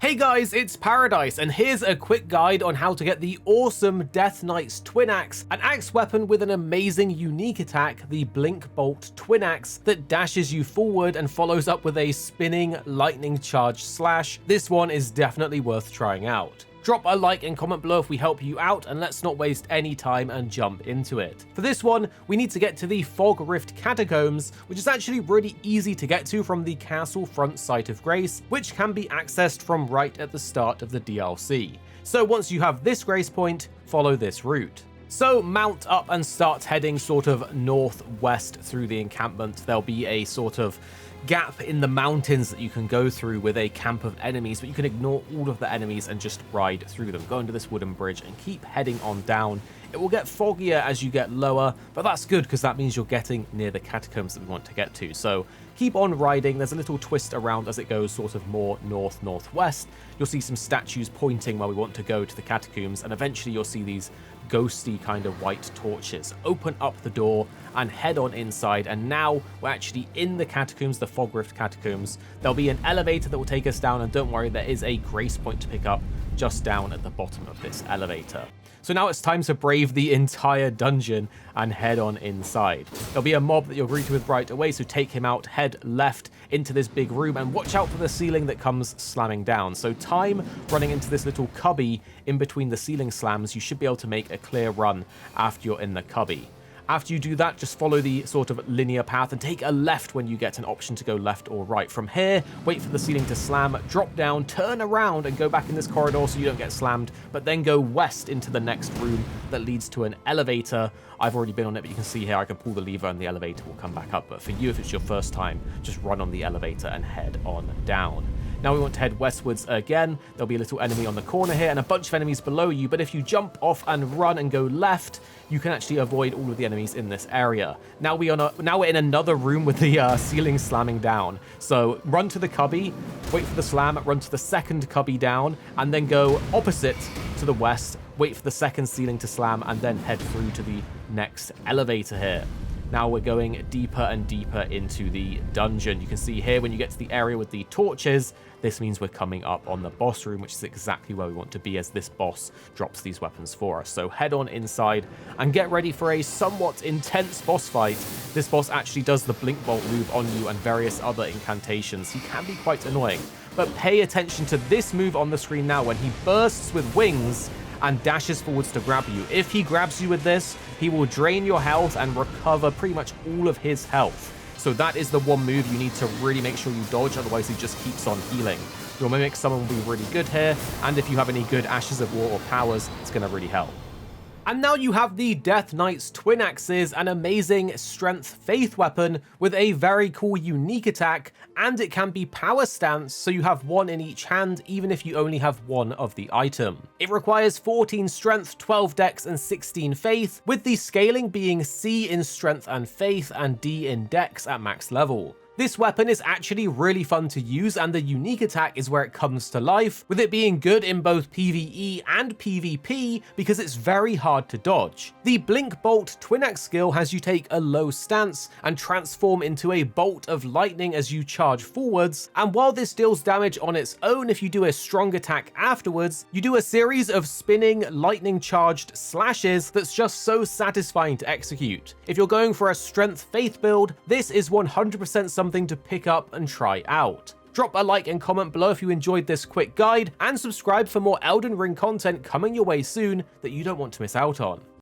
Hey guys, it's Paradise, and here's a quick guide on how to get the awesome Death Knight's Twin Axe, an axe weapon with an amazing unique attack, the Blink Bolt Twin Axe, that dashes you forward and follows up with a spinning lightning charge slash. This one is definitely worth trying out. Drop a like and comment below if we help you out, and let's not waste any time and jump into it. For this one, we need to get to the Fog Rift Catacombs, which is actually really easy to get to from the castle front site of Grace, which can be accessed from right at the start of the DLC. So once you have this grace point, follow this route. So mount up and start heading sort of northwest through the encampment. There'll be a sort of gap in the mountains that you can go through with a camp of enemies, but you can ignore all of the enemies and just ride through them. Go into this wooden bridge and keep heading on down. It will get foggier as you get lower, but that's good because that means you're getting near the catacombs that we want to get to. So keep on riding. There's a little twist around as it goes sort of more north-northwest. You'll see some statues pointing where we want to go to the catacombs, and eventually you'll see these ghosty kind of white torches. Open up the door and head on inside, and now we're actually in the catacombs, the Fog Rift Catacombs. There'll be an elevator that will take us down, and don't worry, there is a grace point to pick up just down at the bottom of this elevator. So now it's time to brave the entire dungeon and head on inside. There'll be a mob that you're greeted with right away, so take him out, head left into this big room, and watch out for the ceiling that comes slamming down. So time running into this little cubby in between the ceiling slams. You should be able to make a clear run after you're in the cubby. After you do that, just follow the sort of linear path and take a left when you get an option to go left or right. From here, wait for the ceiling to slam, drop down, turn around and go back in this corridor so you don't get slammed, but then go west into the next room that leads to an elevator. I've already been on it, but you can see here I can pull the lever and the elevator will come back up. But for you, if it's your first time, just run on the elevator and head on down. Now we want to head westwards again. There'll be a little enemy on the corner here and a bunch of enemies below you, but if you jump off and run and go left, you can actually avoid all of the enemies in this area. Now we're in another room with the ceiling slamming down. So run to the cubby, wait for the slam, run to the second cubby down, and then go opposite to the west, wait for the second ceiling to slam, and then head through to the next elevator here. Now we're going deeper and deeper into the dungeon. You can see here when you get to the area with the torches, this means we're coming up on the boss room, which is exactly where we want to be as this boss drops these weapons for us. So head on inside and get ready for a somewhat intense boss fight. This boss actually does the Blink Bolt move on you and various other incantations. He can be quite annoying, but pay attention to this move on the screen now when he bursts with wings and dashes forwards to grab you. If he grabs you with this, he will drain your health and recover pretty much all of his health. So that is the one move you need to really make sure you dodge, otherwise he just keeps on healing. Your Mimic Summon will be really good here, and if you have any good Ashes of War or powers, it's going to really help. And now you have the Death Knight's Twin Axes, an amazing strength faith weapon with a very cool unique attack, and it can be power stance, so you have one in each hand even if you only have one of the item. It requires 14 strength, 12 dex and 16 faith, with the scaling being C in strength and faith and D in dex at max level. This weapon is actually really fun to use, and the unique attack is where it comes to life, with it being good in both PvE and PvP because it's very hard to dodge. The Blink Bolt Twin Axe skill has you take a low stance and transform into a bolt of lightning as you charge forwards, and while this deals damage on its own, if you do a strong attack afterwards, you do a series of spinning lightning charged slashes that's just so satisfying to execute. If you're going for a strength faith build, this is 100% something to pick up and try out. Drop a like and comment below if you enjoyed this quick guide, and subscribe for more Elden Ring content coming your way soon that you don't want to miss out on.